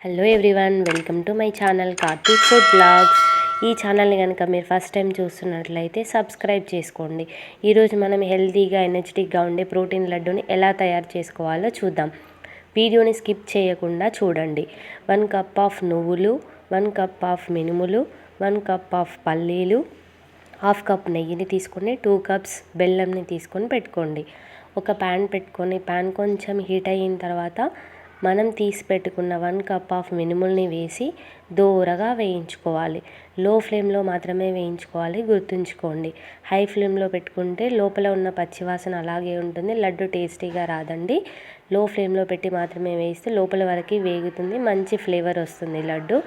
Hello everyone, welcome to my channel Karthik food blogs. ఈ ఛానల్ని కనుక మీరు ఫస్ట్ టైం చూస్తున్నట్లయితే సబ్స్క్రైబ్ చేసుకోండి. ఈరోజు మనం హెల్తీగా ఎనర్జెటిక్గా ఉండే ప్రోటీన్ లడ్డూని ఎలా తయారు చేసుకోవాలో చూద్దాం. వీడియోని స్కిప్ చేయకుండా చూడండి. 1 కప్ ఆఫ్ నువ్వులు, 1 కప్ ఆఫ్ మినుములు, 1 కప్ ఆఫ్ పల్లీలు, 1/2 కప్ నెయ్యిని తీసుకొని 2 కప్స్ బెల్లంని తీసుకొని పెట్టుకోండి. ఒక ప్యాన్ పెట్టుకొని ప్యాన్ కొంచెం హీట్ అయిన తర్వాత మనం తీసి పెట్టుకున్న 1 కప్ ఆఫ్ మినుముల్ని వేసి దోరగా వేయించుకోవాలి. లో ఫ్లేమ్లో మాత్రమే వేయించుకోవాలి, గుర్తుంచుకోండి. హై ఫ్లేమ్లో పెట్టుకుంటే లోపల ఉన్న పచ్చివాసన అలాగే ఉంటుంది, లడ్డు టేస్టీగా రాదండి. లో ఫ్లేమ్లో పెట్టి మాత్రమే వేస్తే లోపల వరకు వేగుతుంది, మంచి ఫ్లేవర్ వస్తుంది లడ్డు.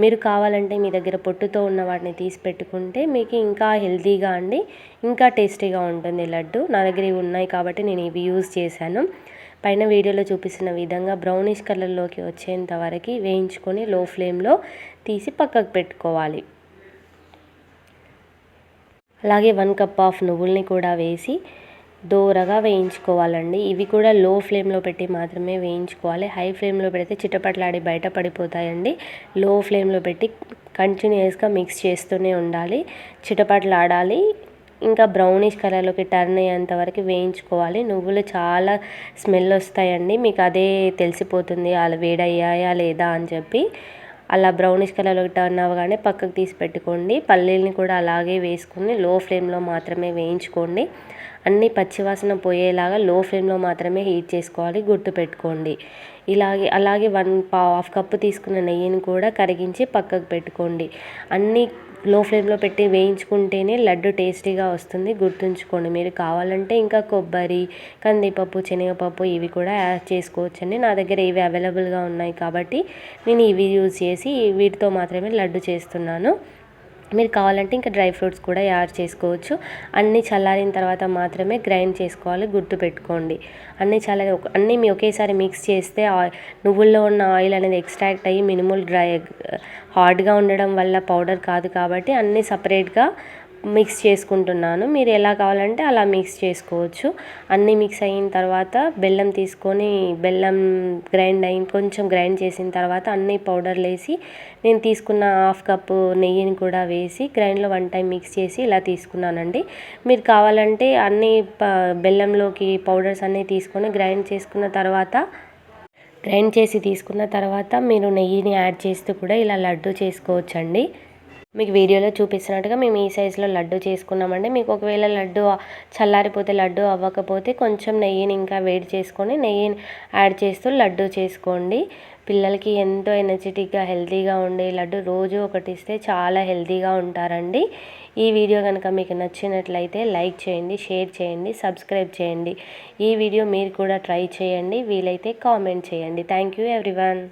మీరు కావాలంటే మీ దగ్గర పొట్టుతో ఉన్న వాటిని తీసి పెట్టుకుంటే మీకు ఇంకా హెల్తీగా ఇంకా టేస్టీగా ఉంటుంది లడ్డు. నా దగ్గర ఇవి ఉన్నాయి కాబట్టి నేను ఇవి యూజ్ చేశాను. పైన వీడియోలో చూపిస్తున్న విధంగా బ్రౌనిష్ కలర్లోకి వచ్చేంత వరకు వేయించుకొని లో ఫ్లేమ్లో తీసి పక్కకు పెట్టుకోవాలి. అలాగే 1 కప్ ఆఫ్ నువ్వుల్ని కూడా వేసి దోరగా వేయించుకోవాలండి. ఇవి కూడా లో ఫ్లేమ్లో పెట్టి మాత్రమే వేయించుకోవాలి. హై ఫ్లేమ్లో పెడితే చిటపట్లాడి బయట పడిపోతాయండి. లో ఫ్లేమ్లో పెట్టి కంటిన్యూస్గా మిక్స్ చేస్తూనే ఉండాలి, చిటపట్లాడాలి. ఇంకా బ్రౌనిష్ కలర్లోకి టర్న్ అయ్యేంత వరకు వేయించుకోవాలి. నువ్వులు చాలా స్మెల్ వస్తాయండి, మీకు అదే తెలిసిపోతుంది అలా వేడయ్యాయా లేదా అని చెప్పి. అలా బ్రౌనిష్ కలర్లోకి టర్న్ అవ్వగానే పక్కకు తీసి పెట్టుకోండి. పల్లీలని కూడా అలాగే వేసుకుని లో ఫ్లేమ్లో మాత్రమే వేయించుకోండి. అన్నీ పచ్చివాసన పోయేలాగా లో ఫ్లేమ్లో మాత్రమే హీట్ చేసుకోవాలి, గుర్తుపెట్టుకోండి. అలాగే 1/2 కప్పు తీసుకున్న నెయ్యిని కూడా కరిగించి పక్కకు పెట్టుకోండి. అన్నీ లో ఫ్లేమ్లో పెట్టి వేయించుకుంటేనే లడ్డు టేస్టీగా వస్తుంది, గుర్తుంచుకోండి. మీరు కావాలంటే ఇంకా కొబ్బరి, కందిపప్పు, శనగపప్పు ఇవి కూడా యాడ్ చేసుకోవచ్చండి. నా దగ్గర ఇవి అవైలబుల్గా ఉన్నాయి కాబట్టి నేను ఇవి యూజ్ చేసి వీటితో మాత్రమే లడ్డు చేస్తున్నాను. మీరు కావాలంటే ఇంకా డ్రై ఫ్రూట్స్ కూడా యాడ్ చేసుకోవచ్చు. అన్నీ చల్లారిన తర్వాత మాత్రమే గ్రైండ్ చేసుకోవాలి, గుర్తుపెట్టుకోండి. అన్నీ మీ ఒకేసారి మిక్స్ చేస్తే నువ్వుల్లో ఉన్న ఆయిల్ అనేది ఎక్స్ట్రాక్ట్ అయ్యి మినిమల్ హార్డ్గా ఉండడం వల్ల పౌడర్ కాదు కాబట్టి అన్నీ సపరేట్గా మిక్స్ చేసుకుంటున్నాను. మీరు ఎలా కావాలంటే అలా మిక్స్ చేసుకోవచ్చు. అన్నీ మిక్స్ అయిన తర్వాత బెల్లం తీసుకొని బెల్లం కొంచెం గ్రైండ్ చేసిన తర్వాత అన్ని పౌడర్లు వేసి నేను తీసుకున్న 1/2 కప్పు నెయ్యిని కూడా వేసి గ్రైండ్లో 1 టైం మిక్స్ చేసి ఇలా తీసుకున్నానండి. మీరు కావాలంటే బెల్లంలోకి పౌడర్స్ అన్నీ తీసుకొని గ్రైండ్ చేసి తీసుకున్న తర్వాత మీరు నెయ్యిని యాడ్ చేస్తూ కూడా ఇలా లడ్డు చేసుకోవచ్చండి. మీకు వీడియోలో చూపిస్తున్నట్టుగా మేము ఈ సైజులో లడ్డు చేసుకున్నామండి. మీకు ఒకవేళ లడ్డు చల్లారిపోతే లడ్డు అవ్వకపోతే కొంచెం నెయ్యిని ఇంకా వేడి చేసుకొని నెయ్యిని యాడ్ చేస్తూ లడ్డు చేసుకోండి. పిల్లలకి ఎంతో ఎనర్జెటిక్గా హెల్తీగా ఉండే లడ్డు రోజు ఒకటి ఇస్తే చాలా హెల్తీగా ఉంటారండి. ఈ వీడియో కనుక మీకు నచ్చినట్లయితే లైక్ చేయండి, షేర్ చేయండి, సబ్స్క్రైబ్ చేయండి. ఈ వీడియో మీరు కూడా ట్రై చేయండి, వీలైతే కామెంట్ చేయండి. Thank you everyone.